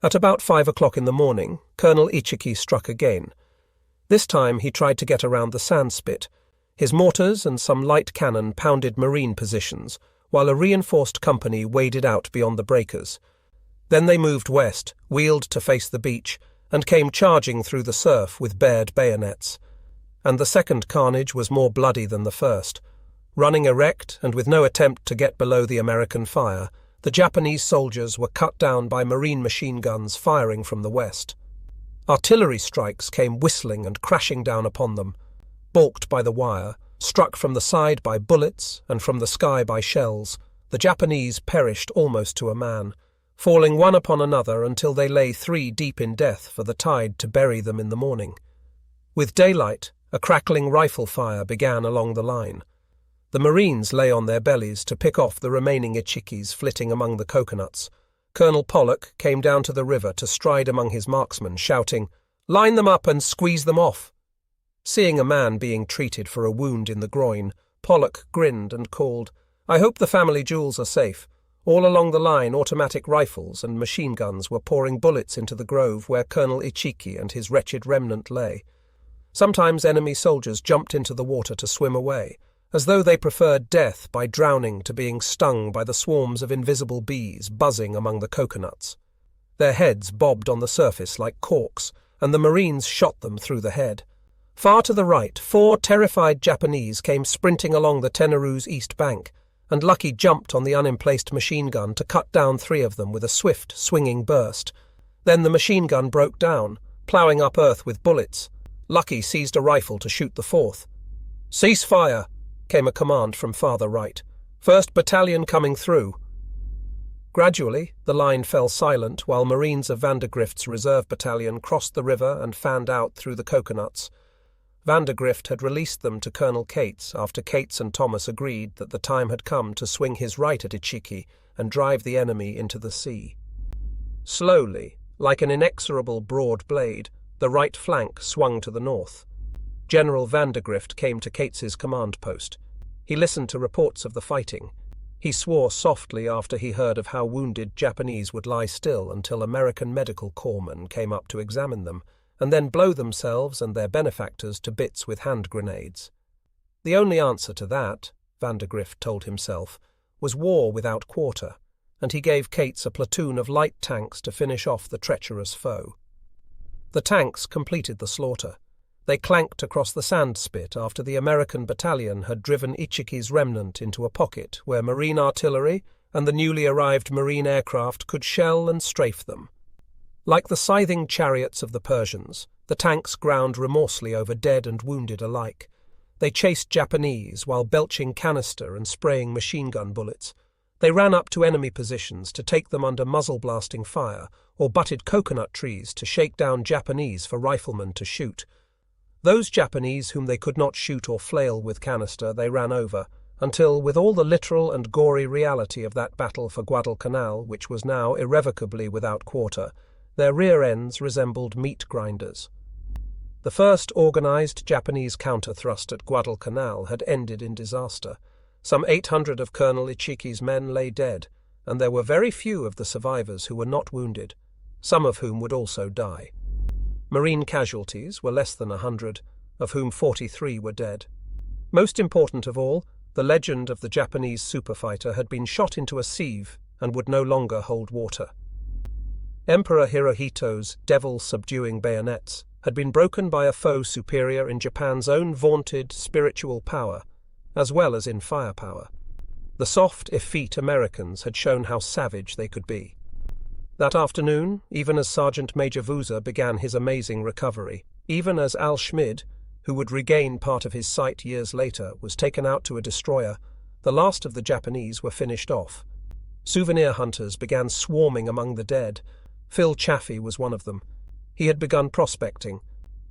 At about 5 o'clock in the morning, Colonel Ichiki struck again. This time he tried to get around the sand spit. His mortars and some light cannon pounded marine positions, while a reinforced company waded out beyond the breakers. Then they moved west, wheeled to face the beach, and came charging through the surf with bared bayonets. And the second carnage was more bloody than the first. Running erect and with no attempt to get below the American fire, the Japanese soldiers were cut down by marine machine guns firing from the west. Artillery strikes came whistling and crashing down upon them. Balked by the wire, struck from the side by bullets and from the sky by shells, the Japanese perished almost to a man, falling one upon another until they lay 3 deep in death for the tide to bury them in the morning. With daylight, a crackling rifle fire began along the line. The Marines lay on their bellies to pick off the remaining Ichikis flitting among the coconuts. Colonel Pollock came down to the river to stride among his marksmen, shouting, "Line them up and squeeze them off!" Seeing a man being treated for a wound in the groin, Pollock grinned and called, "I hope the family jewels are safe." All along the line, automatic rifles and machine guns were pouring bullets into the grove where Colonel Ichiki and his wretched remnant lay. Sometimes enemy soldiers jumped into the water to swim away, as though they preferred death by drowning to being stung by the swarms of invisible bees buzzing among the coconuts. Their heads bobbed on the surface like corks, and the Marines shot them through the head. Far to the right, 4 terrified Japanese came sprinting along the Tenaru's east bank, and Lucky jumped on the unemplaced machine gun to cut down 3 of them with a swift, swinging burst. Then the machine gun broke down, ploughing up earth with bullets. Lucky seized a rifle to shoot the 4th. "Cease fire!" came a command from farther right. "First battalion coming through." Gradually, the line fell silent while Marines of Vandergrift's reserve battalion crossed the river and fanned out through the coconuts. Vandergrift had released them to Colonel Cates after Cates and Thomas agreed that the time had come to swing his right at Ichiki and drive the enemy into the sea. Slowly, like an inexorable broad blade, the right flank swung to the north. General Vandergrift came to Cates's command post. He listened to reports of the fighting. He swore softly after he heard of how wounded Japanese would lie still until American medical corpsmen came up to examine them, and then blow themselves and their benefactors to bits with hand grenades. The only answer to that, Vandergrift told himself, was war without quarter, and he gave Cates a platoon of light tanks to finish off the treacherous foe. The tanks completed the slaughter. They clanked across the sand spit after the American battalion had driven Ichiki's remnant into a pocket where Marine artillery and the newly arrived Marine aircraft could shell and strafe them. Like the scything chariots of the Persians, the tanks ground remorselessly over dead and wounded alike. They chased Japanese while belching canister and spraying machine gun bullets. They ran up to enemy positions to take them under muzzle-blasting fire or butted coconut trees to shake down Japanese for riflemen to shoot. Those Japanese whom they could not shoot or flail with canister they ran over, until, with all the literal and gory reality of that battle for Guadalcanal, which was now irrevocably without quarter, their rear ends resembled meat grinders. The first organized Japanese counter-thrust at Guadalcanal had ended in disaster. Some 800 of Colonel Ichiki's men lay dead, and there were very few of the survivors who were not wounded, some of whom would also die. Marine casualties were less than 100, of whom 43 were dead. Most important of all, the legend of the Japanese superfighter had been shot into a sieve and would no longer hold water. Emperor Hirohito's devil-subduing bayonets had been broken by a foe superior in Japan's own vaunted spiritual power, as well as in firepower. The soft, effete Americans had shown how savage they could be. That afternoon, even as Sergeant Major Vuza began his amazing recovery, even as Al Schmid, who would regain part of his sight years later, was taken out to a destroyer, the last of the Japanese were finished off. Souvenir hunters began swarming among the dead. Phil Chaffee was one of them. He had begun prospecting.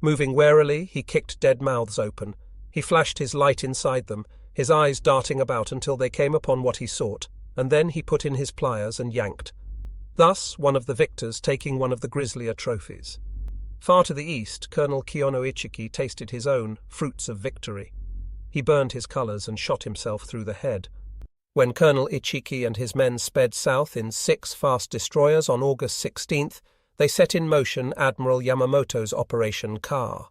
Moving warily, he kicked dead mouths open. He flashed his light inside them, his eyes darting about until they came upon what he sought, and then he put in his pliers and yanked. Thus, one of the victors taking one of the grislier trophies. Far to the east, Colonel Kiyono Ichiki tasted his own fruits of victory. He burned his colours and shot himself through the head. When Colonel Ichiki and his men sped south in 6 fast destroyers on August 16th, they set in motion Admiral Yamamoto's Operation Car.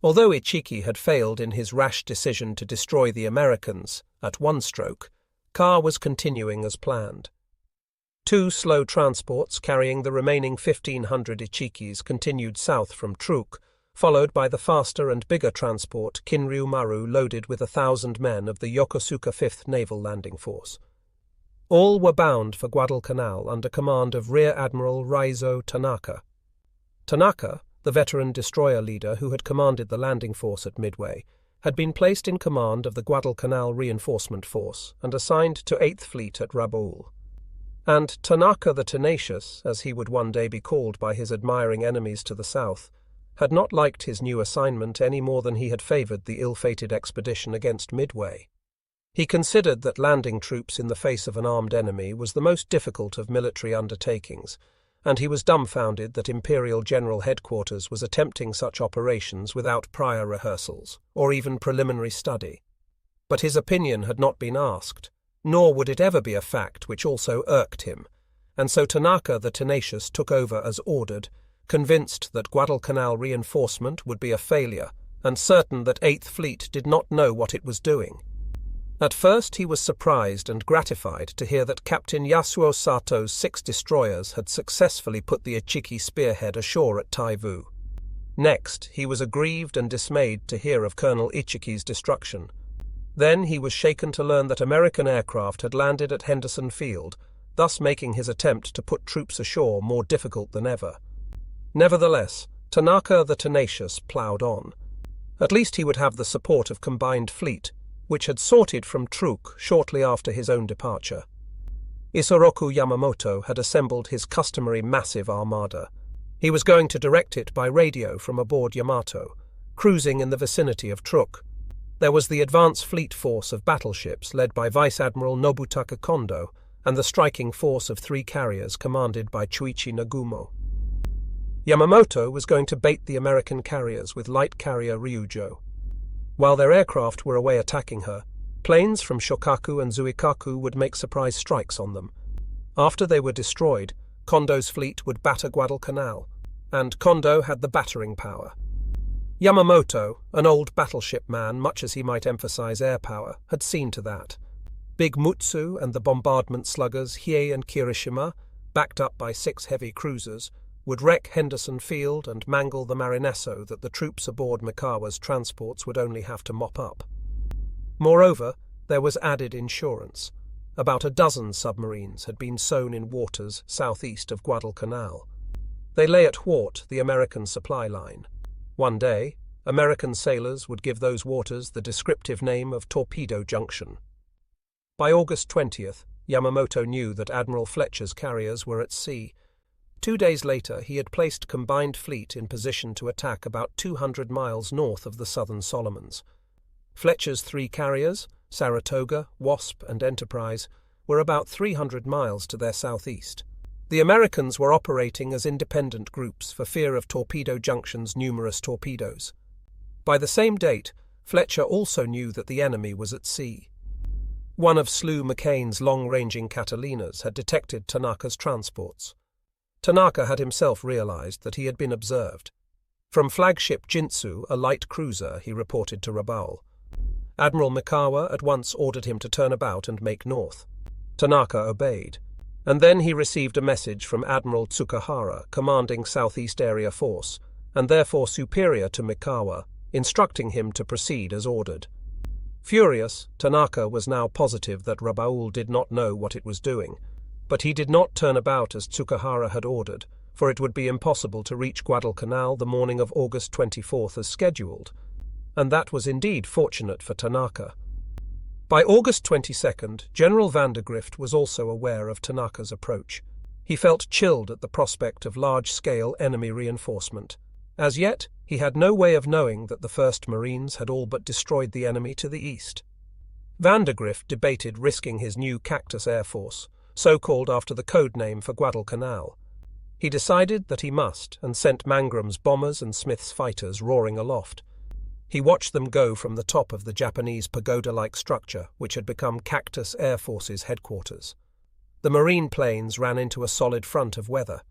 Although Ichiki had failed in his rash decision to destroy the Americans at one stroke, Car was continuing as planned. 2 slow transports carrying the remaining 1,500 Ichikis continued south from Truk, followed by the faster and bigger transport Kinryu Maru loaded with 1,000 men of the Yokosuka 5th Naval Landing Force. All were bound for Guadalcanal under command of Rear Admiral Ryujo Tanaka. Tanaka, the veteran destroyer leader who had commanded the landing force at Midway, had been placed in command of the Guadalcanal reinforcement force and assigned to 8th Fleet at Rabaul. And Tanaka the Tenacious, as he would one day be called by his admiring enemies to the south, had not liked his new assignment any more than he had favoured the ill-fated expedition against Midway. He considered that landing troops in the face of an armed enemy was the most difficult of military undertakings, and he was dumbfounded that Imperial General Headquarters was attempting such operations without prior rehearsals, or even preliminary study. But his opinion had not been asked, nor would it ever be a fact which also irked him, and so Tanaka the Tenacious took over as ordered, convinced that Guadalcanal reinforcement would be a failure, and certain that 8th Fleet did not know what it was doing. At first he was surprised and gratified to hear that Captain Yasuo Sato's 6 destroyers had successfully put the Ichiki spearhead ashore at Taivu. Next, he was aggrieved and dismayed to hear of Colonel Ichiki's destruction. Then he was shaken to learn that American aircraft had landed at Henderson Field, thus making his attempt to put troops ashore more difficult than ever. Nevertheless, Tanaka the Tenacious ploughed on. At least he would have the support of Combined Fleet, which had sorted from Truk shortly after his own departure. Isoroku Yamamoto had assembled his customary massive armada. He was going to direct it by radio from aboard Yamato, cruising in the vicinity of Truk. There was the advance fleet force of battleships led by Vice Admiral Nobutaka Kondo and the striking force of 3 carriers commanded by Chuichi Nagumo. Yamamoto was going to bait the American carriers with light carrier ryujo. While their aircraft were away attacking her, planes from Shokaku and Zuikaku would make surprise strikes on them. After they were destroyed, Kondo's fleet would batter Guadalcanal, and Kondo had the battering power. Yamamoto, an old battleship man much as he might emphasize air power, had seen to that. Big Mutsu and the bombardment sluggers Hiei and Kirishima, backed up by 6 heavy cruisers, would wreck Henderson Field and mangle the Marinesso that the troops aboard Mikawa's transports would only have to mop up. Moreover, there was added insurance. About a dozen submarines had been sown in waters southeast of Guadalcanal. They lay at Hwart, the American supply line. One day, American sailors would give those waters the descriptive name of Torpedo Junction. By August 20th, Yamamoto knew that Admiral Fletcher's carriers were at sea. 2 days later, he had placed Combined Fleet in position to attack about 200 miles north of the Southern Solomons. Fletcher's 3 carriers, Saratoga, Wasp, and Enterprise, were about 300 miles to their southeast. The Americans were operating as independent groups for fear of Torpedo Junction's numerous torpedoes. By the same date, Fletcher also knew that the enemy was at sea. One of Slew McCain's long-ranging Catalinas had detected Tanaka's transports. Tanaka had himself realized that he had been observed. From flagship Jintsu, a light cruiser, he reported to Rabaul. Admiral Mikawa at once ordered him to turn about and make north. Tanaka obeyed, and then he received a message from Admiral Tsukahara, commanding Southeast Area Force, and therefore superior to Mikawa, instructing him to proceed as ordered. Furious, Tanaka was now positive that Rabaul did not know what it was doing, but he did not turn about as Tsukahara had ordered, for it would be impossible to reach Guadalcanal the morning of August 24th as scheduled, and that was indeed fortunate for Tanaka. By August 22nd, General Vandergrift was also aware of Tanaka's approach. He felt chilled at the prospect of large-scale enemy reinforcement. As yet, he had no way of knowing that the 1st Marines had all but destroyed the enemy to the east. Vandergrift debated risking his new Cactus Air Force, so called after the code name for Guadalcanal. He decided that he must, and sent Mangram's bombers and Smith's fighters roaring aloft. He watched them go from the top of the Japanese pagoda-like structure, which had become Cactus Air Force's headquarters. The marine planes ran into a solid front of weather.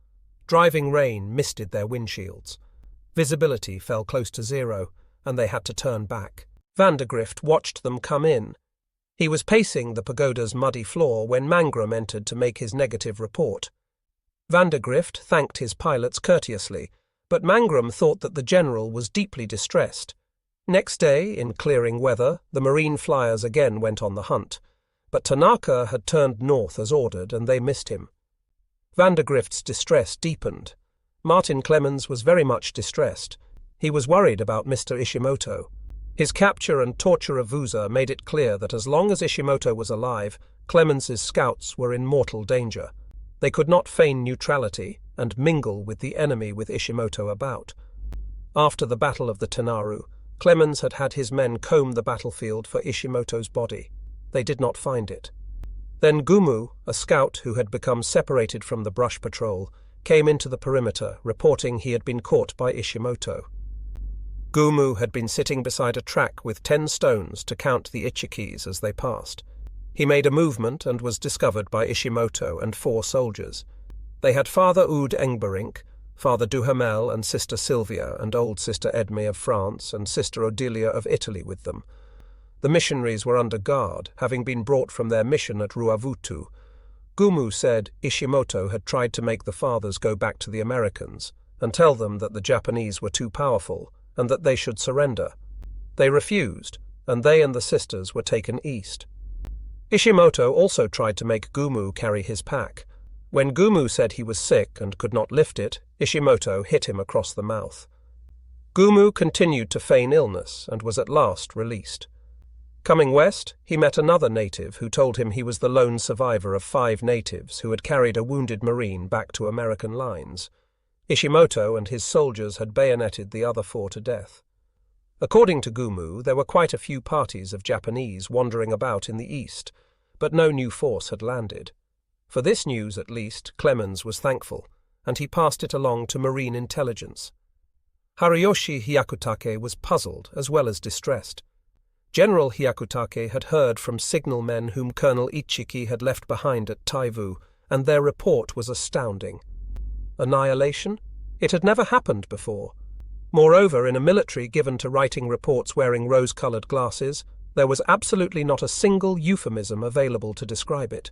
Driving rain misted their windshields. Visibility fell close to zero, and they had to turn back. Vandergrift watched them come in. He was pacing the pagoda's muddy floor when Mangrum entered to make his negative report. Vandergrift thanked his pilots courteously, but Mangrum thought that the general was deeply distressed. Next day, in clearing weather, the marine flyers again went on the hunt, but Tanaka had turned north as ordered, and they missed him. Vandergrift's distress deepened. Martin Clemens was very much distressed. He was worried about Mr. Ishimoto. His capture and torture of Vuza made it clear that as long as Ishimoto was alive, Clemens's scouts were in mortal danger. They could not feign neutrality and mingle with the enemy with Ishimoto about. After the Battle of the Tenaru, Clemens had had his men comb the battlefield for Ishimoto's body. They did not find it. Then Gumu, a scout who had become separated from the brush patrol, came into the perimeter, reporting he had been caught by Ishimoto. Gumu had been sitting beside a track with 10 stones to count the Ichikis as they passed. He made a movement and was discovered by Ishimoto and 4 soldiers. They had Father Oud Engberink, Father Duhamel and Sister Sylvia and old Sister Edme of France and Sister Odilia of Italy with them. The missionaries were under guard, having been brought from their mission at Ruavutu. Gumu said Ishimoto had tried to make the fathers go back to the Americans and tell them that the Japanese were too powerful and that they should surrender. They refused, and they and the sisters were taken east. Ishimoto also tried to make Gumu carry his pack. When Gumu said he was sick and could not lift it, Ishimoto hit him across the mouth. Gumu continued to feign illness and was at last released. Coming west, he met another native who told him he was the lone survivor of 5 natives who had carried a wounded Marine back to American lines. Ishimoto and his soldiers had bayoneted the other 4 to death. According to Gumu, there were quite a few parties of Japanese wandering about in the east, but no new force had landed. For this news, at least, Clemens was thankful, and he passed it along to Marine intelligence. Hariyoshi Hyakutake was puzzled as well as distressed. General Hyakutake had heard from signal men whom Colonel Ichiki had left behind at Taivu, and their report was astounding. Annihilation? It had never happened before. Moreover, in a military given to writing reports wearing rose-coloured glasses, there was absolutely not a single euphemism available to describe it.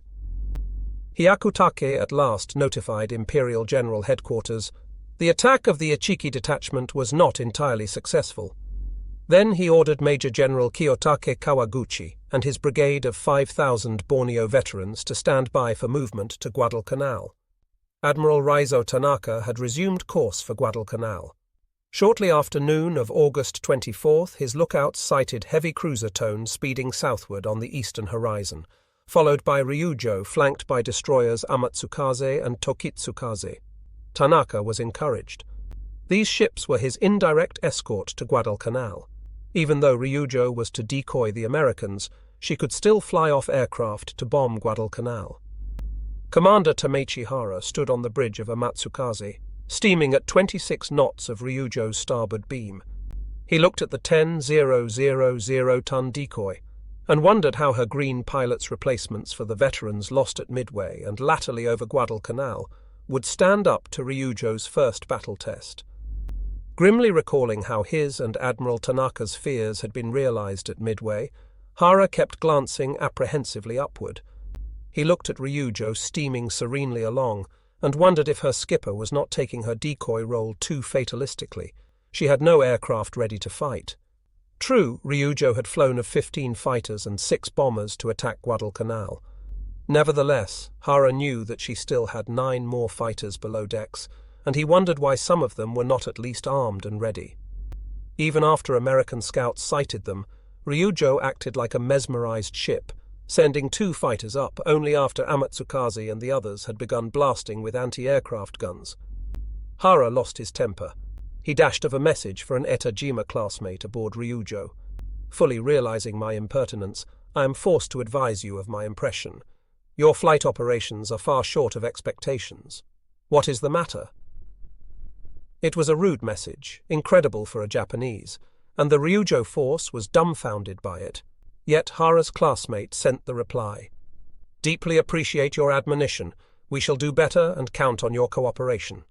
Hyakutake at last notified Imperial General Headquarters. The attack of the Ichiki detachment was not entirely successful. Then he ordered Major General Kiyotake Kawaguchi and his brigade of 5,000 Borneo veterans to stand by for movement to Guadalcanal. Admiral Raizo Tanaka had resumed course for Guadalcanal. Shortly after noon of August 24th, his lookouts sighted heavy cruiser tone speeding southward on the eastern horizon, followed by Ryujo flanked by destroyers Amatsukaze and Tokitsukaze. Tanaka was encouraged. These ships were his indirect escort to Guadalcanal. Even though Ryujo was to decoy the Americans, she could still fly off aircraft to bomb Guadalcanal. Commander Tamechi Hara stood on the bridge of Amatsukaze, steaming at 26 knots of Ryujo's starboard beam. He looked at the 10,000-ton decoy and wondered how her green pilot's replacements for the veterans lost at Midway and latterly over Guadalcanal would stand up to Ryujo's first battle test. Grimly recalling how his and Admiral Tanaka's fears had been realized at Midway, Hara kept glancing apprehensively upward. He looked at Ryujo steaming serenely along and wondered if her skipper was not taking her decoy role too fatalistically. She had no aircraft ready to fight. True, Ryujo had flown of 15 fighters and 6 bombers to attack Guadalcanal. Nevertheless, Hara knew that she still had 9 more fighters below decks, and he wondered why some of them were not at least armed and ready. Even after American scouts sighted them, Ryujo acted like a mesmerized ship, sending 2 fighters up only after Amatsukaze and the others had begun blasting with anti-aircraft guns. Hara lost his temper. He dashed of a message for an Etajima classmate aboard Ryujo. Fully realizing my impertinence, I am forced to advise you of my impression. Your flight operations are far short of expectations. What is the matter? It was a rude message, incredible for a Japanese, and the Ryujo force was dumbfounded by it. Yet Hara's classmate sent the reply. Deeply appreciate your admonition. We shall do better and count on your cooperation.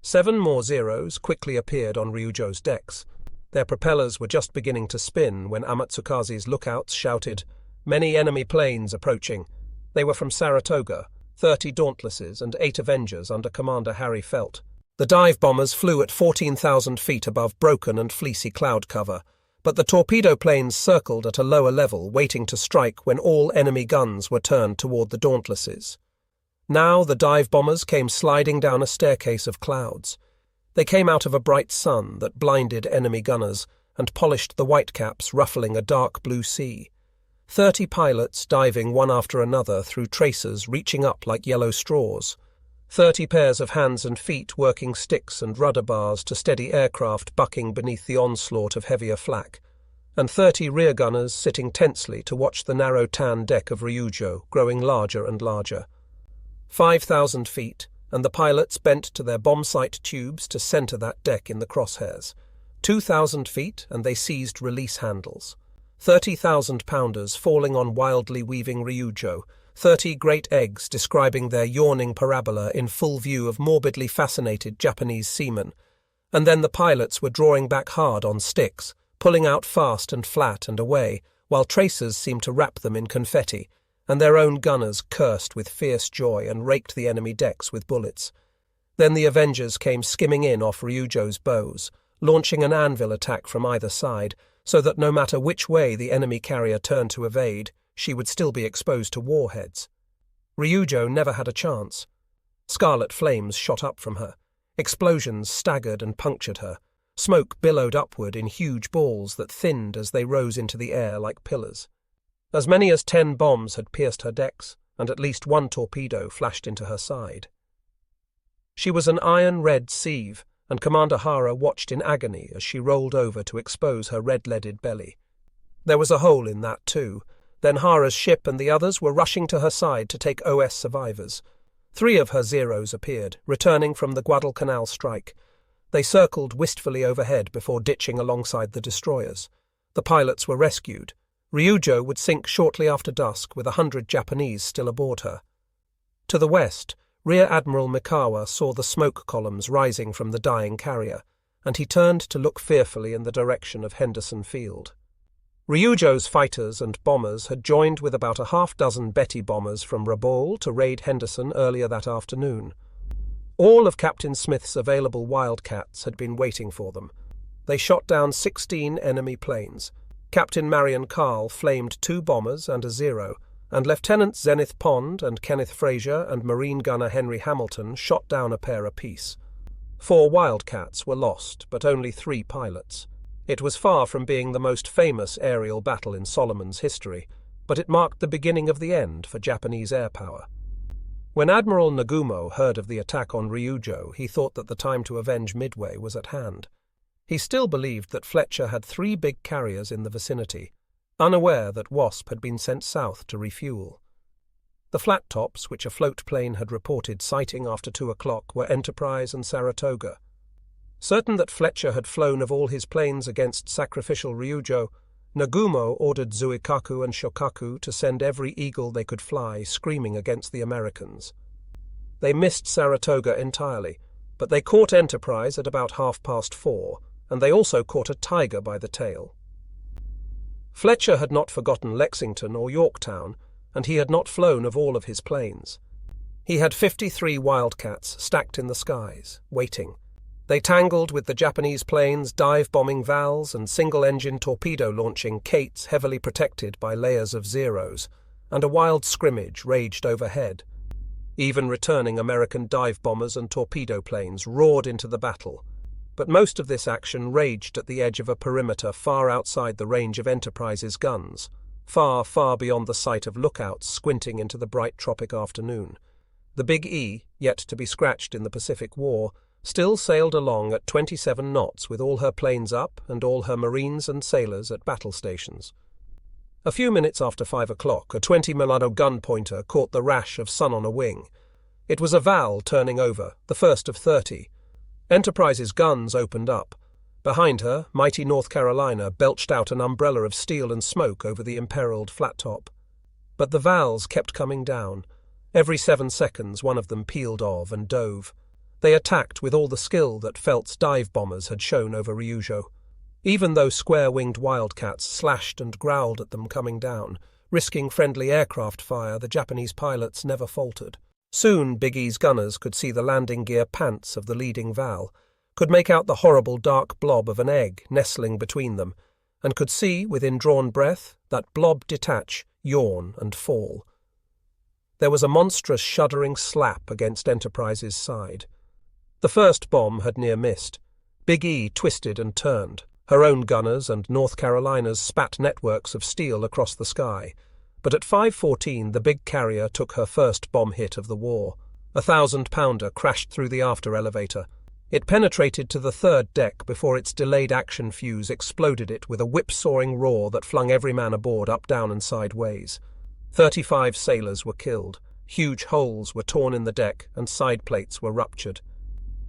7 more Zeros quickly appeared on Ryujo's decks. Their propellers were just beginning to spin when Amatsukaze's lookouts shouted, "Many enemy planes approaching." They were from Saratoga, 30 Dauntlesses and 8 Avengers under Commander Harry Felt. The dive bombers flew at 14,000 feet above broken and fleecy cloud cover, but the torpedo planes circled at a lower level, waiting to strike when all enemy guns were turned toward the Dauntlesses. Now the dive bombers came sliding down a staircase of clouds. They came out of a bright sun that blinded enemy gunners and polished the whitecaps, ruffling a dark blue sea. 30 pilots diving one after another through tracers reaching up like yellow straws. 30 pairs of hands and feet working sticks and rudder bars to steady aircraft bucking beneath the onslaught of heavier flak. And 30 rear gunners sitting tensely to watch the narrow tan deck of Ryujo growing larger and larger. 5,000 feet, and the pilots bent to their bomb sight tubes to center that deck in the crosshairs. 2,000 feet, and they seized release handles. 30,000 pounders falling on wildly weaving Ryujo, 30 great eggs describing their yawning parabola in full view of morbidly fascinated Japanese seamen. And then the pilots were drawing back hard on sticks, pulling out fast and flat and away, while tracers seemed to wrap them in confetti, and their own gunners cursed with fierce joy and raked the enemy decks with bullets. Then the Avengers came skimming in off Ryujo's bows, launching an anvil attack from either side, so that no matter which way the enemy carrier turned to evade, she would still be exposed to warheads. Ryujo never had a chance. Scarlet flames shot up from her. Explosions staggered and punctured her. Smoke billowed upward in huge balls that thinned as they rose into the air like pillars. As many as 10 bombs had pierced her decks, and at least 1 torpedo flashed into her side. She was an iron-red sieve, and Commander Hara watched in agony as she rolled over to expose her red-leaded belly. There was a hole in that too. Then Hara's ship and the others were rushing to her side to take OS survivors. 3 of her Zeros appeared, returning from the Guadalcanal strike. They circled wistfully overhead before ditching alongside the destroyers. The pilots were rescued. Ryujo would sink shortly after dusk with 100 Japanese still aboard her. To the west, Rear Admiral Mikawa saw the smoke columns rising from the dying carrier, and he turned to look fearfully in the direction of Henderson Field. Ryujo's fighters and bombers had joined with about a half-dozen Betty bombers from Rabaul to raid Henderson earlier that afternoon. All of Captain Smith's available Wildcats had been waiting for them. They shot down 16 enemy planes. Captain Marion Carl flamed 2 bombers and a Zero, and Lieutenants Zenith Pond and Kenneth Fraser and Marine Gunner Henry Hamilton shot down a pair apiece. 4 Wildcats were lost, but only 3 pilots. It was far from being the most famous aerial battle in Solomon's history, but it marked the beginning of the end for Japanese air power. When Admiral Nagumo heard of the attack on Ryujo, he thought that the time to avenge Midway was at hand. He still believed that Fletcher had 3 big carriers in the vicinity, unaware that Wasp had been sent south to refuel. The flat tops, which a float plane had reported sighting after 2 o'clock, were Enterprise and Saratoga. Certain that Fletcher had flown of all his planes against sacrificial Ryujo, Nagumo ordered Zuikaku and Shokaku to send every eagle they could fly screaming against the Americans. They missed Saratoga entirely, but they caught Enterprise at about 4:30, and they also caught a tiger by the tail. Fletcher had not forgotten Lexington or Yorktown, and he had not flown of all of his planes. He had 53 Wildcats stacked in the skies, waiting. They tangled with the Japanese planes' dive-bombing Vals and single-engine torpedo-launching Kates heavily protected by layers of Zeros, and a wild scrimmage raged overhead. Even returning American dive bombers and torpedo planes roared into the battle, but most of this action raged at the edge of a perimeter far outside the range of Enterprise's guns, far, far beyond the sight of lookouts squinting into the bright tropic afternoon. The Big E, yet to be scratched in the Pacific War, still sailed along at 27 knots with all her planes up and all her Marines and sailors at battle stations. A few minutes after 5 o'clock, a 20 Milano gun pointer caught the rash of sun on a wing. It was a Val turning over, the first of 30. Enterprise's guns opened up. Behind her, mighty North Carolina belched out an umbrella of steel and smoke over the imperiled flat top. But the Vals kept coming down. Every 7 seconds one of them peeled of and dove. They attacked with all the skill that Felt's dive bombers had shown over Ryujo. Even though square-winged wildcats slashed and growled at them coming down, risking friendly aircraft fire, the Japanese pilots never faltered. Soon Big E's gunners could see the landing gear pants of the leading Val, could make out the horrible dark blob of an egg nestling between them, and could see, with indrawn breath, that blob detach, yawn, and fall. There was a monstrous shuddering slap against Enterprise's side. The first bomb had near missed. Big E twisted and turned. Her own gunners and North Carolina's spat networks of steel across the sky. But at 5:14 the big carrier took her first bomb hit of the war. A 1,000-pounder crashed through the after elevator. It penetrated to the third deck before its delayed action fuse exploded it with a whip-sawing roar that flung every man aboard up, down, and sideways. 35 sailors were killed. Huge holes were torn in the deck and side plates were ruptured.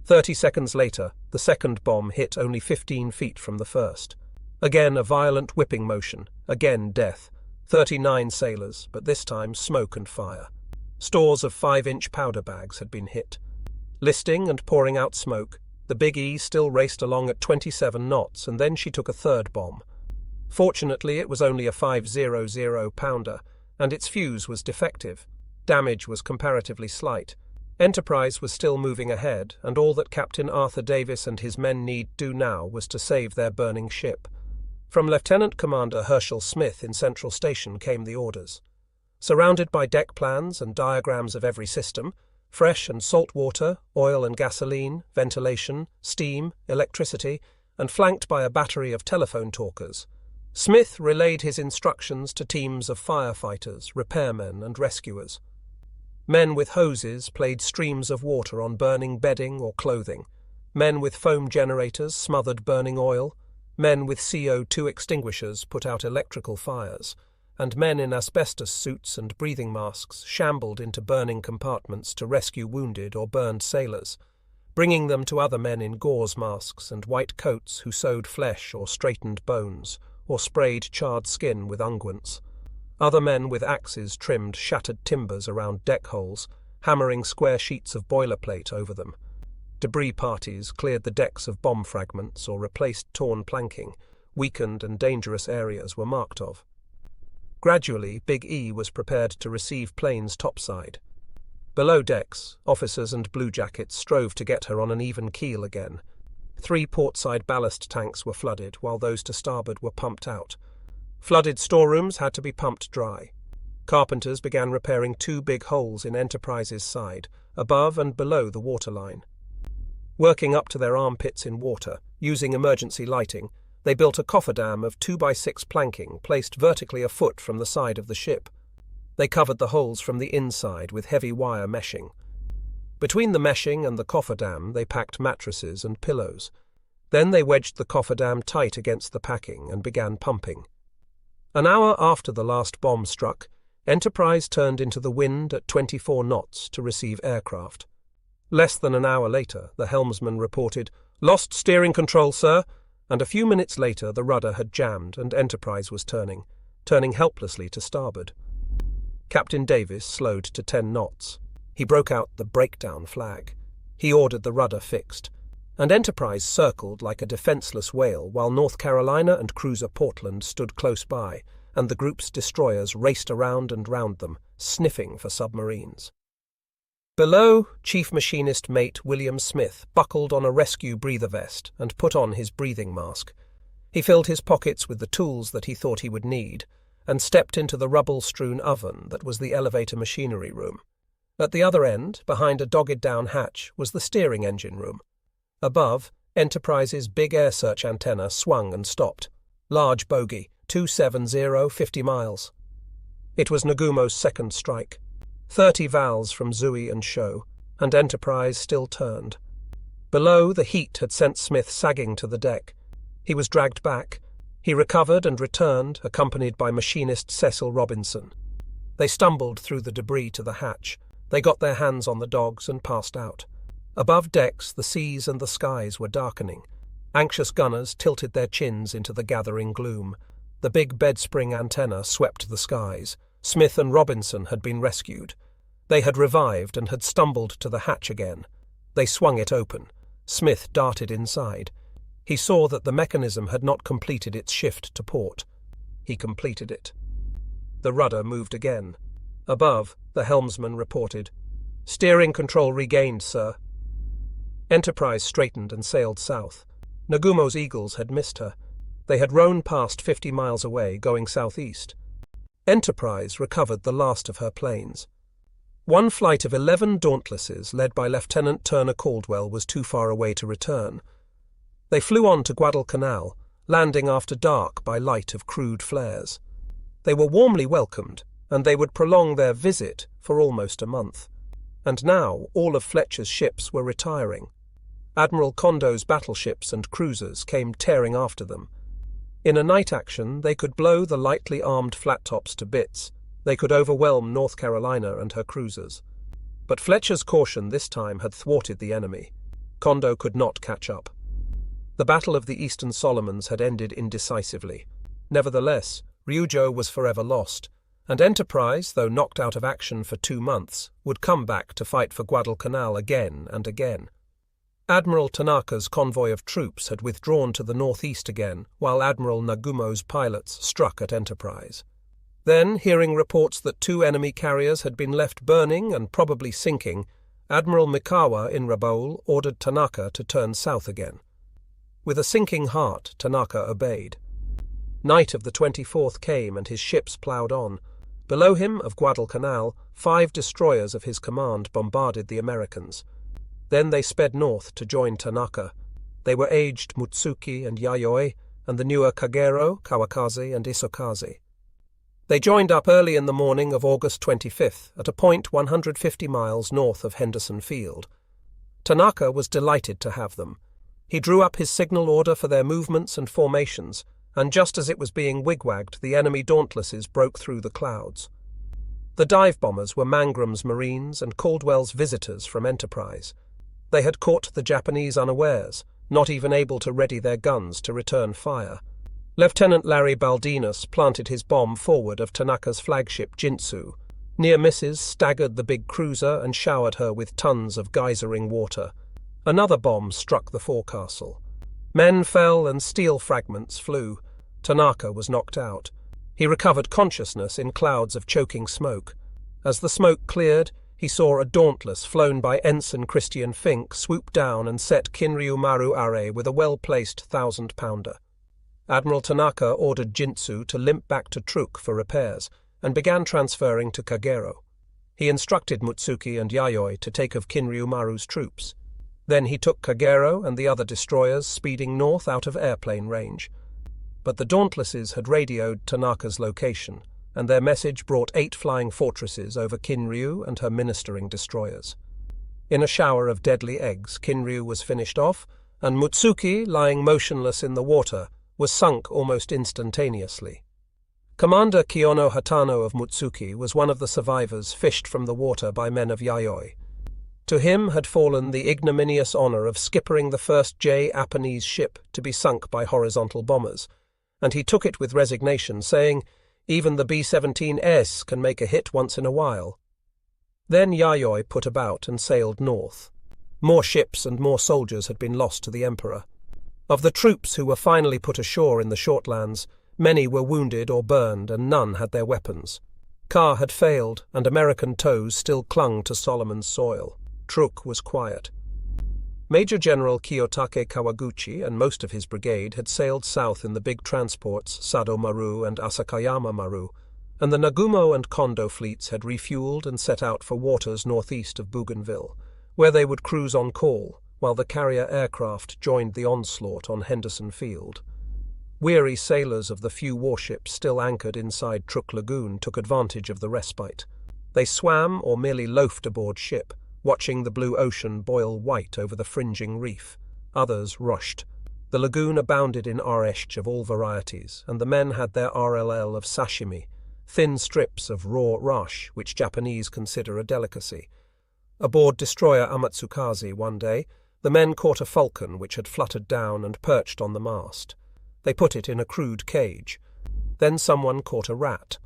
30 seconds later, the second bomb hit only 15 feet from the first. Again a violent whipping motion, again death. 39 sailors, but this time smoke and fire. Stores of 5-inch powder bags had been hit. Listing and pouring out smoke, the Big E still raced along at 27 knots, and then she took a third bomb. Fortunately, it was only a 500-pounder, and its fuse was defective. Damage was comparatively slight. Enterprise was still moving ahead, and all that Captain Arthur Davis and his men need do now was to save their burning ship. From Lieutenant Commander Herschel Smith in Central Station came the orders. Surrounded by deck plans and diagrams of every system, fresh and salt water, oil and gasoline, ventilation, steam, electricity, and flanked by a battery of telephone talkers, Smith relayed his instructions to teams of firefighters, repairmen, and rescuers. Men with hoses played streams of water on burning bedding or clothing. Men with foam generators smothered burning oil. Men with CO2 extinguishers put out electrical fires. And men in asbestos suits and breathing masks shambled into burning compartments to rescue wounded or burned sailors, bringing them to other men in gauze masks and white coats who sewed flesh or straightened bones, or sprayed charred skin with unguents. Other men with axes trimmed shattered timbers around deck holes, hammering square sheets of boilerplate over them. Debris parties cleared the decks of bomb fragments or replaced torn planking. Weakened and dangerous areas were marked of. Gradually, Big E was prepared to receive planes topside. Below decks, officers and bluejackets strove to get her on an even keel again. 3 portside ballast tanks were flooded, while those to starboard were pumped out. Flooded storerooms had to be pumped dry. Carpenters began repairing 2 big holes in Enterprise's side, above and below the waterline. Working up to their armpits in water, using emergency lighting, they built a cofferdam of 2x6 planking placed vertically a foot from the side of the ship. They covered the holes from the inside with heavy wire meshing. Between the meshing and the cofferdam they packed mattresses and pillows. Then they wedged the cofferdam tight against the packing and began pumping. An hour after the last bomb struck, Enterprise turned into the wind at 24 knots to receive aircraft. Less than an hour later, the helmsman reported, "Lost steering control, sir," and a few minutes later the rudder had jammed and Enterprise was turning helplessly to starboard. Captain Davis slowed to 10 knots. He broke out the breakdown flag. He ordered the rudder fixed, and Enterprise circled like a defenseless whale while North Carolina and cruiser Portland stood close by, and the group's destroyers raced around and round them, sniffing for submarines. Below, Chief Machinist Mate William Smith buckled on a rescue breather vest and put on his breathing mask. He filled his pockets with the tools that he thought he would need, and stepped into the rubble-strewn oven that was the elevator machinery room. At the other end, behind a dogged-down hatch, was the steering engine room. Above, Enterprise's big air search antenna swung and stopped. Large bogey, 270, 50 miles. It was Nagumo's second strike. 30 vals from Zui and Sho, and Enterprise still turned. Below, the heat had sent Smith sagging to the deck. He was dragged back. He recovered and returned, accompanied by machinist Cecil Robinson. They stumbled through the debris to the hatch. They got their hands on the dogs and passed out. Above decks, the seas and the skies were darkening. Anxious gunners tilted their chins into the gathering gloom. The big bedspring antenna swept the skies. Smith and Robinson had been rescued. They had revived and had stumbled to the hatch again. They swung it open. Smith darted inside. He saw that the mechanism had not completed its shift to port. He completed it. The rudder moved again. Above, the helmsman reported, "Steering control regained, sir." Enterprise straightened and sailed south. Nagumo's eagles had missed her. They had rown past 50 miles away, going southeast. Enterprise recovered the last of her planes. One flight of 11 Dauntlesses, led by Lieutenant Turner Caldwell, was too far away to return. They flew on to Guadalcanal, landing after dark by light of crude flares. They were warmly welcomed, and they would prolong their visit for almost a month. And now all of Fletcher's ships were retiring. Admiral Kondo's battleships and cruisers came tearing after them. In a night action, they could blow the lightly armed flat-tops to bits. They could overwhelm North Carolina and her cruisers. But Fletcher's caution this time had thwarted the enemy. Kondo could not catch up. The Battle of the Eastern Solomons had ended indecisively. Nevertheless, Ryujo was forever lost, and Enterprise, though knocked out of action for 2 months, would come back to fight for Guadalcanal again and again. Admiral Tanaka's convoy of troops had withdrawn to the northeast again, while Admiral Nagumo's pilots struck at Enterprise. Then, hearing reports that 2 enemy carriers had been left burning and probably sinking, Admiral Mikawa in Rabaul ordered Tanaka to turn south again. With a sinking heart, Tanaka obeyed. Night of the 24th came and his ships ploughed on. Below him, of Guadalcanal, 5 destroyers of his command bombarded the Americans. Then they sped north to join Tanaka. They were aged Mutsuki and Yayoi, and the newer Kagero, Kawakaze, and Isokaze. They joined up early in the morning of August 25th at a point 150 miles north of Henderson Field. Tanaka was delighted to have them. He drew up his signal order for their movements and formations, and just as it was being wigwagged, the enemy Dauntlesses broke through the clouds. The dive bombers were Mangram's Marines and Caldwell's visitors from Enterprise. They had caught the Japanese unawares, not even able to ready their guns to return fire. Lieutenant Larry Baldinas planted his bomb forward of Tanaka's flagship Jintsu. Near misses staggered the big cruiser and showered her with tons of geysering water. Another bomb struck the forecastle. Men fell and steel fragments flew. Tanaka was knocked out. He recovered consciousness in clouds of choking smoke. As the smoke cleared, he saw a Dauntless flown by Ensign Christian Fink swoop down and set Kinryu Maru Are with a well-placed 1,000-pounder. Admiral Tanaka ordered Jintsu to limp back to Truk for repairs and began transferring to Kagero. He instructed Mutsuki and Yayoi to take of Kinryu Maru's troops. Then he took Kagero and the other destroyers speeding north out of airplane range. But the Dauntlesses had radioed Tanaka's location, and their message brought 8 flying fortresses over Kinryu and her ministering destroyers. In a shower of deadly eggs, Kinryu was finished off, and Mutsuki, lying motionless in the water, was sunk almost instantaneously. Commander Kiyono Hatano of Mutsuki was one of the survivors fished from the water by men of Yayoi. To him had fallen the ignominious honor of skippering the first Japanese ship to be sunk by horizontal bombers, and he took it with resignation, saying, "Even the B-17S can make a hit once in a while." Then Yayoi put about and sailed north. More ships and more soldiers had been lost to the Emperor. Of the troops who were finally put ashore in the Shortlands, many were wounded or burned, and none had their weapons. Carr had failed, and American toes still clung to Solomon's soil. Truk was quiet. Major General Kiyotake Kawaguchi and most of his brigade had sailed south in the big transports Sado Maru and Asakayama Maru, and the Nagumo and Kondo fleets had refueled and set out for waters northeast of Bougainville, where they would cruise on call, while the carrier aircraft joined the onslaught on Henderson Field. Weary sailors of the few warships still anchored inside Truk Lagoon took advantage of the respite. They swam or merely loafed aboard ship, watching the blue ocean boil white over the fringing reef. Others rushed. The lagoon abounded in aresh of all varieties, and the men had their RLL of sashimi, thin strips of raw rush, which Japanese consider a delicacy. Aboard destroyer Amatsukaze one day, the men caught a falcon which had fluttered down and perched on the mast. They put it in a crude cage. Then someone caught a rat.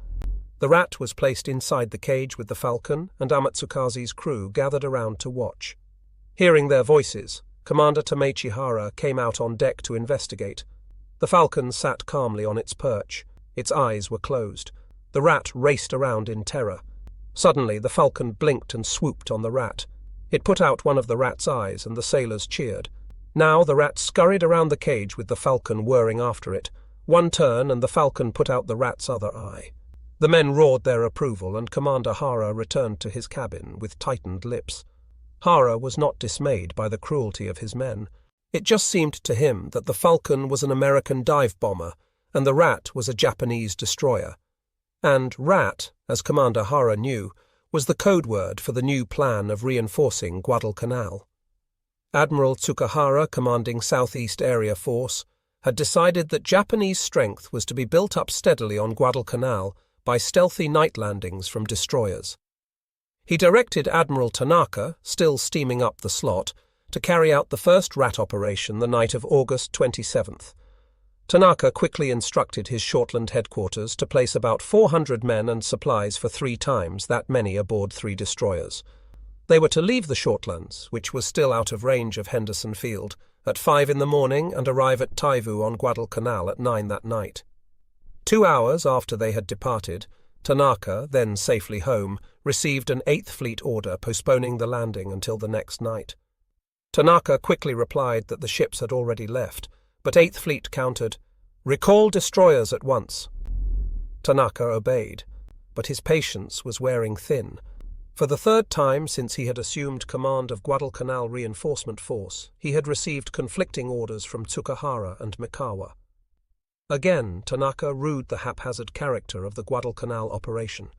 The rat was placed inside the cage with the falcon, and Amatsukaze's crew gathered around to watch. Hearing their voices, Commander Tameichihara came out on deck to investigate. The falcon sat calmly on its perch. Its eyes were closed. The rat raced around in terror. Suddenly, the falcon blinked and swooped on the rat. It put out one of the rat's eyes, and the sailors cheered. Now the rat scurried around the cage with the falcon whirring after it. One turn, and the falcon put out the rat's other eye. The men roared their approval, and Commander Hara returned to his cabin with tightened lips. Hara was not dismayed by the cruelty of his men. It just seemed to him that the falcon was an American dive bomber, and the rat was a Japanese destroyer. And rat, as Commander Hara knew, was the code word for the new plan of reinforcing Guadalcanal. Admiral Tsukahara, commanding Southeast Area Force, had decided that Japanese strength was to be built up steadily on Guadalcanal by stealthy night landings from destroyers. He directed Admiral Tanaka, still steaming up the slot, to carry out the first rat operation the night of August 27th. Tanaka quickly instructed his Shortland headquarters to place about 400 men and supplies for 3 times that many aboard 3 destroyers. They were to leave the Shortlands, which was still out of range of Henderson Field, at 5 in the morning and arrive at Taivu on Guadalcanal at 9 that night. 2 hours after they had departed, Tanaka, then safely home, received an 8th Fleet order postponing the landing until the next night. Tanaka quickly replied that the ships had already left, but 8th Fleet countered, "Recall destroyers at once." Tanaka obeyed, but his patience was wearing thin. For the 3rd time since he had assumed command of Guadalcanal Reinforcement Force, he had received conflicting orders from Tsukahara and Mikawa. Again, Tanaka rued the haphazard character of the Guadalcanal operation.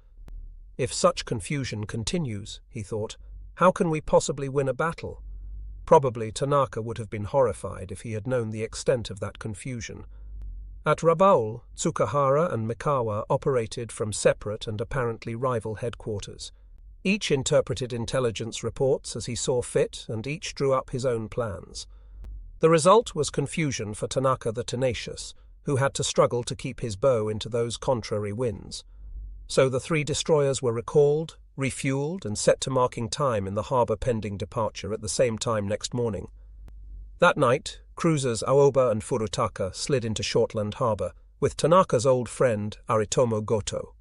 If such confusion continues, he thought, how can we possibly win a battle? Probably Tanaka would have been horrified if he had known the extent of that confusion. At Rabaul, Tsukahara and Mikawa operated from separate and apparently rival headquarters. Each interpreted intelligence reports as he saw fit, and each drew up his own plans. The result was confusion for Tanaka the Tenacious, who had to struggle to keep his bow into those contrary winds. So the 3 destroyers were recalled, refueled, and set to marking time in the harbour pending departure at the same time next morning. That night, cruisers Aoba and Furutaka slid into Shortland Harbour, with Tanaka's old friend Aritomo Goto.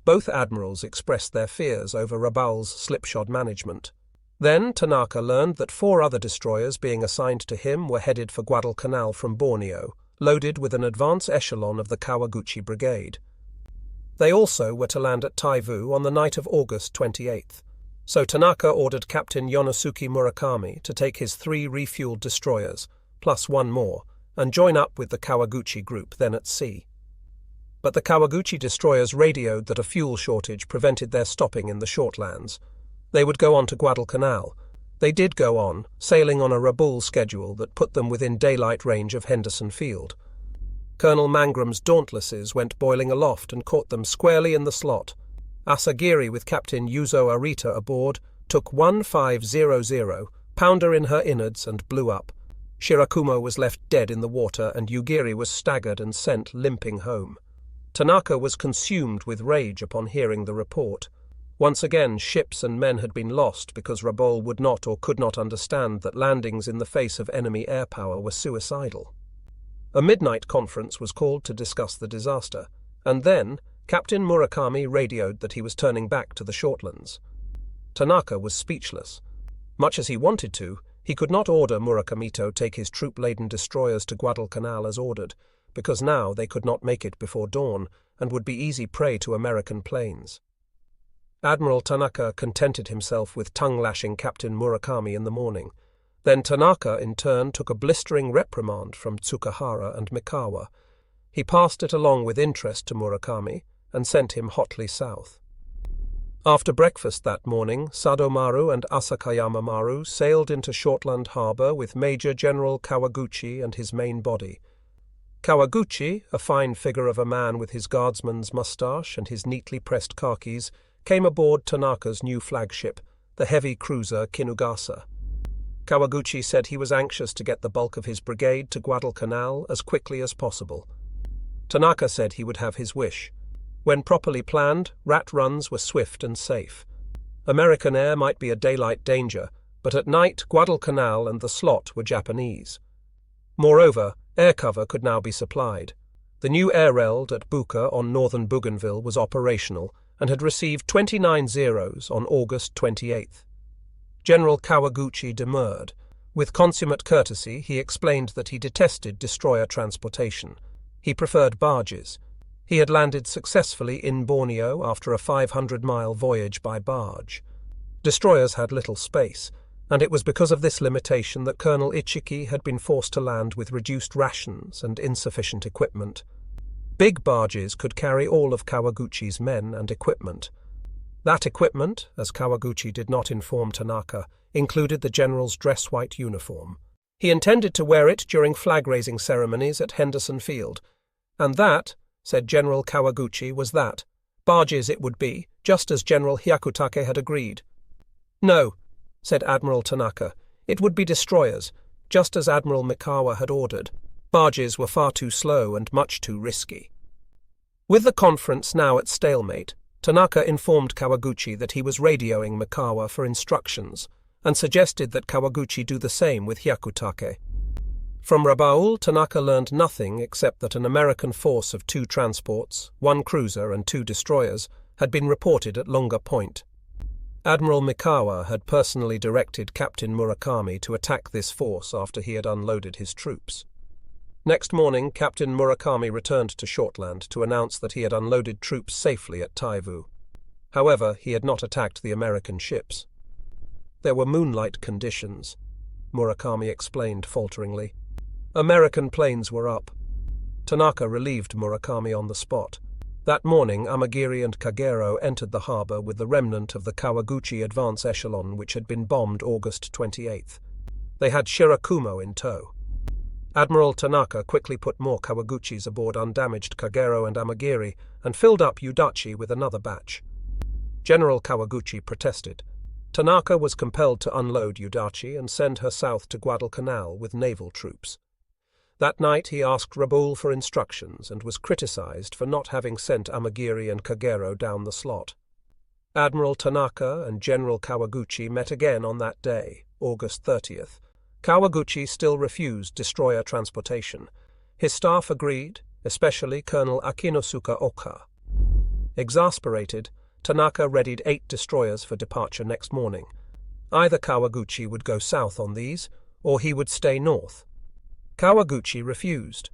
Both admirals expressed their fears over Rabaul's slipshod management. Then Tanaka learned that 4 other destroyers being assigned to him were headed for Guadalcanal from Borneo, loaded with an advance echelon of the Kawaguchi Brigade. They also were to land at Taivu on the night of August 28th, so Tanaka ordered Captain Yonosuke Murakami to take his 3 refueled destroyers, plus 1 more, and join up with the Kawaguchi group then at sea. But the Kawaguchi destroyers radioed that a fuel shortage prevented their stopping in the Shortlands. They would go on to Guadalcanal. They did go on, sailing on a Rabaul schedule that put them within daylight range of Henderson Field. Colonel Mangram's Dauntlesses went boiling aloft and caught them squarely in the slot. Asagiri, with Captain Yuzo Arita aboard, took 1500, pounder in her innards, and blew up. Shirakumo was left dead in the water, and Yugiri was staggered and sent limping home. Tanaka was consumed with rage upon hearing the report. Once again, ships and men had been lost because Rabaul would not or could not understand that landings in the face of enemy air power were suicidal. A midnight conference was called to discuss the disaster, and then Captain Murakami radioed that he was turning back to the Shortlands. Tanaka was speechless. Much as he wanted to, he could not order Murakamito take his troop-laden destroyers to Guadalcanal as ordered, because now they could not make it before dawn and would be easy prey to American planes. Admiral Tanaka contented himself with tongue-lashing Captain Murakami in the morning. Then Tanaka, in turn, took a blistering reprimand from Tsukahara and Mikawa. He passed it along with interest to Murakami and sent him hotly south. After breakfast that morning, Sadomaru and Asakayama Maru sailed into Shortland Harbour with Major General Kawaguchi and his main body. Kawaguchi, a fine figure of a man with his guardsman's moustache and his neatly pressed khakis, came aboard Tanaka's new flagship, the heavy cruiser Kinugasa. Kawaguchi said he was anxious to get the bulk of his brigade to Guadalcanal as quickly as possible. Tanaka said he would have his wish. When properly planned, rat runs were swift and safe. American air might be a daylight danger, but at night Guadalcanal and the slot were Japanese. Moreover, air cover could now be supplied. The new aireld at Buka on northern Bougainville was operational and had received 29 Zeros on August 28th. General Kawaguchi demurred. With consummate courtesy, he explained that he detested destroyer transportation. He preferred barges. He had landed successfully in Borneo after a 500-mile voyage by barge. Destroyers had little space, and it was because of this limitation that Colonel Ichiki had been forced to land with reduced rations and insufficient equipment. Big barges could carry all of Kawaguchi's men and equipment. That equipment, as Kawaguchi did not inform Tanaka, included the general's dress-white uniform. He intended to wear it during flag-raising ceremonies at Henderson Field. And that, said General Kawaguchi, was that. Barges it would be, just as General Hyakutake had agreed. No, said Admiral Tanaka, it would be destroyers, just as Admiral Mikawa had ordered. Barges were far too slow and much too risky. With the conference now at stalemate, Tanaka informed Kawaguchi that he was radioing Mikawa for instructions, and suggested that Kawaguchi do the same with Hyakutake. From Rabaul, Tanaka learned nothing except that an American force of 2 transports, 1 cruiser and 2 destroyers, had been reported at Longa Point. Admiral Mikawa had personally directed Captain Murakami to attack this force after he had unloaded his troops. Next morning, Captain Murakami returned to Shortland to announce that he had unloaded troops safely at Taivu. However, he had not attacked the American ships. There were moonlight conditions, Murakami explained falteringly. American planes were up. Tanaka relieved Murakami on the spot. That morning, Amagiri and Kagero entered the harbour with the remnant of the Kawaguchi advance echelon which had been bombed August 28th. They had Shirakumo in tow. Admiral Tanaka quickly put more Kawaguchis aboard undamaged Kagero and Amagiri and filled up Udachi with another batch. General Kawaguchi protested. Tanaka was compelled to unload Udachi and send her south to Guadalcanal with naval troops. That night he asked Rabaul for instructions and was criticized for not having sent Amagiri and Kagero down the slot. Admiral Tanaka and General Kawaguchi met again on that day, August 30th. Kawaguchi still refused destroyer transportation. His staff agreed, especially Colonel Akinosuke Oka. Exasperated, Tanaka readied 8 destroyers for departure next morning. Either Kawaguchi would go south on these, or he would stay north. Kawaguchi refused.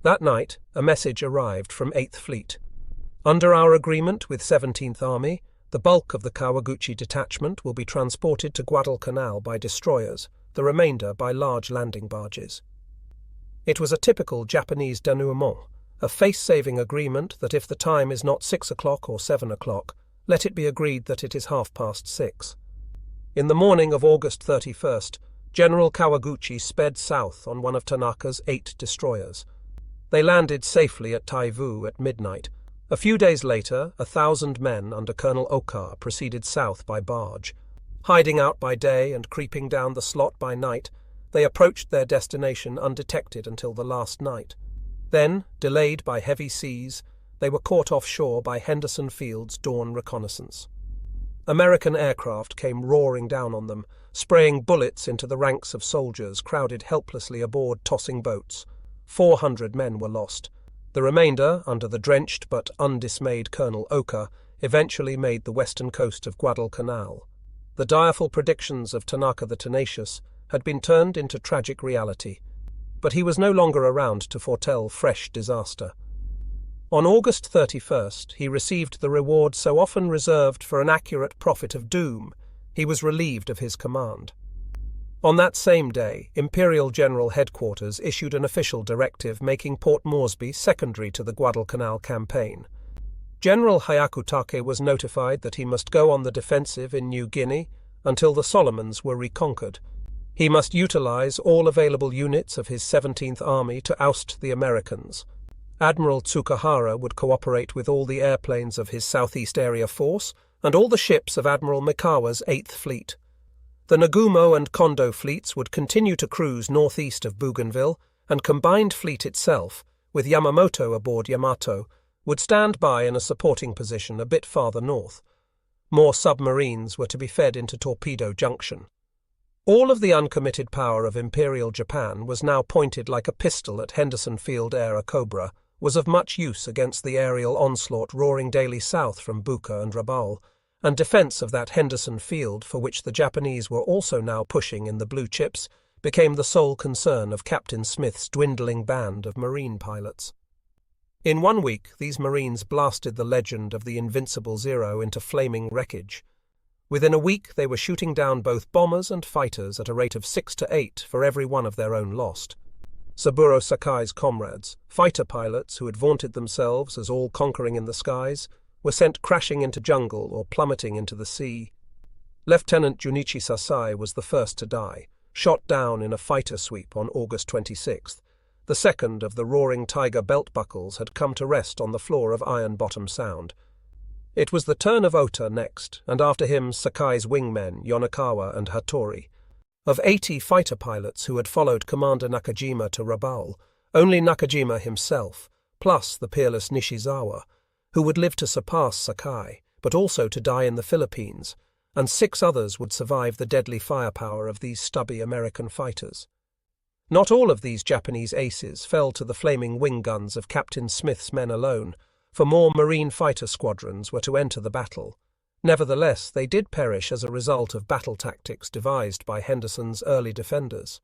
That night, a message arrived from 8th Fleet. Under our agreement with 17th Army, the bulk of the Kawaguchi detachment will be transported to Guadalcanal by destroyers, the remainder by large landing barges. It was a typical Japanese denouement, a face-saving agreement that if the time is not 6 o'clock or 7 o'clock, let it be agreed that it is 6:30. In the morning of August 31st, General Kawaguchi sped south on one of Tanaka's 8 destroyers. They landed safely at Taivu at midnight. A few days later, 1,000 men under Colonel Oka proceeded south by barge. Hiding out by day and creeping down the slot by night, they approached their destination undetected until the last night. Then, delayed by heavy seas, they were caught offshore by Henderson Field's dawn reconnaissance. American aircraft came roaring down on them, spraying bullets into the ranks of soldiers crowded helplessly aboard tossing boats. 400 men were lost. The remainder, under the drenched but undismayed Colonel Oka, eventually made the western coast of Guadalcanal. The direful predictions of Tanaka the Tenacious had been turned into tragic reality, but he was no longer around to foretell fresh disaster. On August 31st, he received the reward so often reserved for an accurate prophet of doom. He was relieved of his command. On that same day, Imperial General Headquarters issued an official directive making Port Moresby secondary to the Guadalcanal campaign. General Hyakutake was notified that he must go on the defensive in New Guinea until the Solomons were reconquered. He must utilize all available units of his 17th Army to oust the Americans. Admiral Tsukahara would cooperate with all the airplanes of his Southeast Area Force and all the ships of Admiral Mikawa's 8th Fleet. The Nagumo and Kondo fleets would continue to cruise northeast of Bougainville, and combined fleet itself, with Yamamoto aboard Yamato, would stand by in a supporting position a bit farther north. More submarines were to be fed into Torpedo Junction. All of the uncommitted power of Imperial Japan was now pointed like a pistol at Henderson Field Air Cobra, was of much use against the aerial onslaught roaring daily south from Buka and Rabaul, and defense of that Henderson field, for which the Japanese were also now pushing in the blue chips, became the sole concern of Captain Smith's dwindling band of marine pilots. In 1 week, these Marines blasted the legend of the Invincible Zero into flaming wreckage. Within a week, they were shooting down both bombers and fighters at a rate of 6 to 8 for every one of their own lost. Saburo Sakai's comrades, fighter pilots who had vaunted themselves as all-conquering in the skies, were sent crashing into jungle or plummeting into the sea. Lieutenant Junichi Sasai was the first to die, shot down in a fighter sweep on August 26th. The second of the roaring tiger belt buckles had come to rest on the floor of Iron Bottom Sound. It was the turn of Ota next, and after him Sakai's wingmen, Yonakawa and Hattori. Of 80 fighter pilots who had followed Commander Nakajima to Rabaul, only Nakajima himself, plus the peerless Nishizawa, who would live to surpass Sakai, but also to die in the Philippines, and 6 others would survive the deadly firepower of these stubby American fighters. Not all of these Japanese aces fell to the flaming wing guns of Captain Smith's men alone, for more marine fighter squadrons were to enter the battle. Nevertheless, they did perish as a result of battle tactics devised by Henderson's early defenders.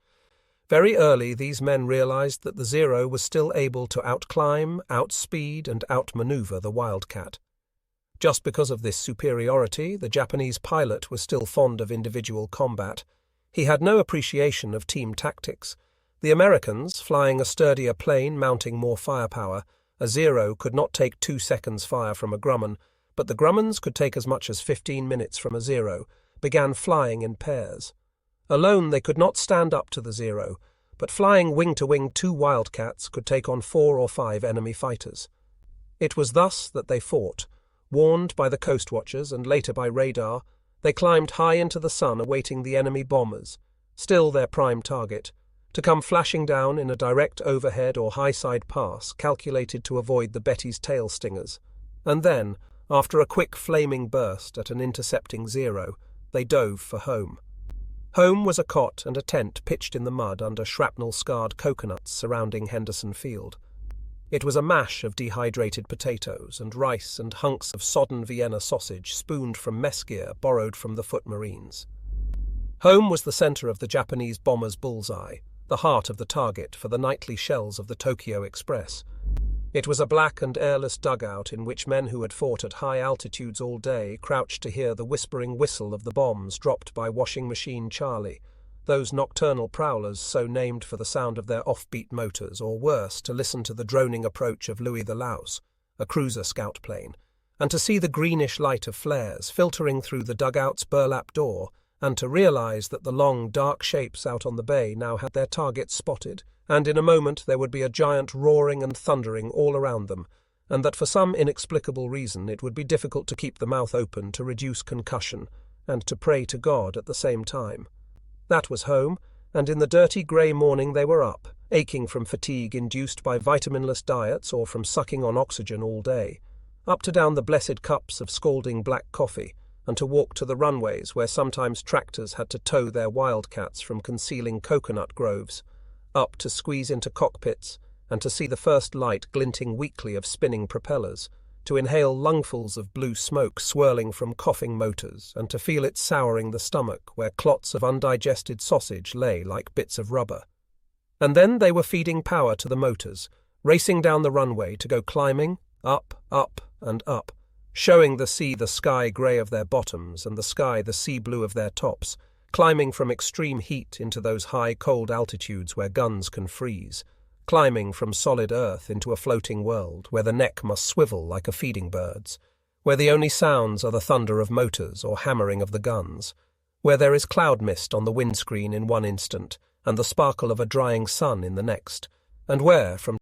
Very early, these men realized that the Zero was still able to outclimb, outspeed, and outmaneuver the Wildcat. Just because of this superiority, the Japanese pilot was still fond of individual combat. He had no appreciation of team tactics. The Americans, flying a sturdier plane mounting more firepower, a Zero could not take 2 seconds fire from a Grumman, but the Grummans could take as much as 15 minutes from a Zero, began flying in pairs. Alone they could not stand up to the Zero, but flying wing-to-wing 2 Wildcats could take on 4 or 5 enemy fighters. It was thus that they fought. Warned by the coast watchers and later by radar, they climbed high into the sun awaiting the enemy bombers, still their prime target, to come flashing down in a direct overhead or high-side pass calculated to avoid the Betty's tail stingers. And then, after a quick flaming burst at an intercepting Zero, they dove for home. Home was a cot and a tent pitched in the mud under shrapnel-scarred coconuts surrounding Henderson Field. It was a mash of dehydrated potatoes and rice and hunks of sodden Vienna sausage spooned from mess gear borrowed from the foot Marines. Home was the center of the Japanese bomber's bullseye, the heart of the target for the nightly shells of the Tokyo Express. It was a black and airless dugout in which men who had fought at high altitudes all day crouched to hear the whispering whistle of the bombs dropped by Washing Machine Charlie, those nocturnal prowlers so named for the sound of their offbeat motors, or worse, to listen to the droning approach of Louis the Louse, a cruiser scout plane, and to see the greenish light of flares filtering through the dugout's burlap door, and to realize that the long, dark shapes out on the bay now had their targets spotted, and in a moment there would be a giant roaring and thundering all around them, and that for some inexplicable reason it would be difficult to keep the mouth open to reduce concussion, and to pray to God at the same time. That was home, and in the dirty grey morning they were up, aching from fatigue induced by vitaminless diets or from sucking on oxygen all day, up to down the blessed cups of scalding black coffee, and to walk to the runways where sometimes tractors had to tow their Wildcats from concealing coconut groves, up to squeeze into cockpits, and to see the first light glinting weakly of spinning propellers, to inhale lungfuls of blue smoke swirling from coughing motors, and to feel it souring the stomach where clots of undigested sausage lay like bits of rubber. And then they were feeding power to the motors, racing down the runway to go climbing, up, and up, showing the sea the sky grey of their bottoms and the sky the sea blue of their tops, climbing from extreme heat into those high cold altitudes where guns can freeze, climbing from solid earth into a floating world where the neck must swivel like a feeding bird's, where the only sounds are the thunder of motors or hammering of the guns, where there is cloud mist on the windscreen in one instant and the sparkle of a drying sun in the next, and where, from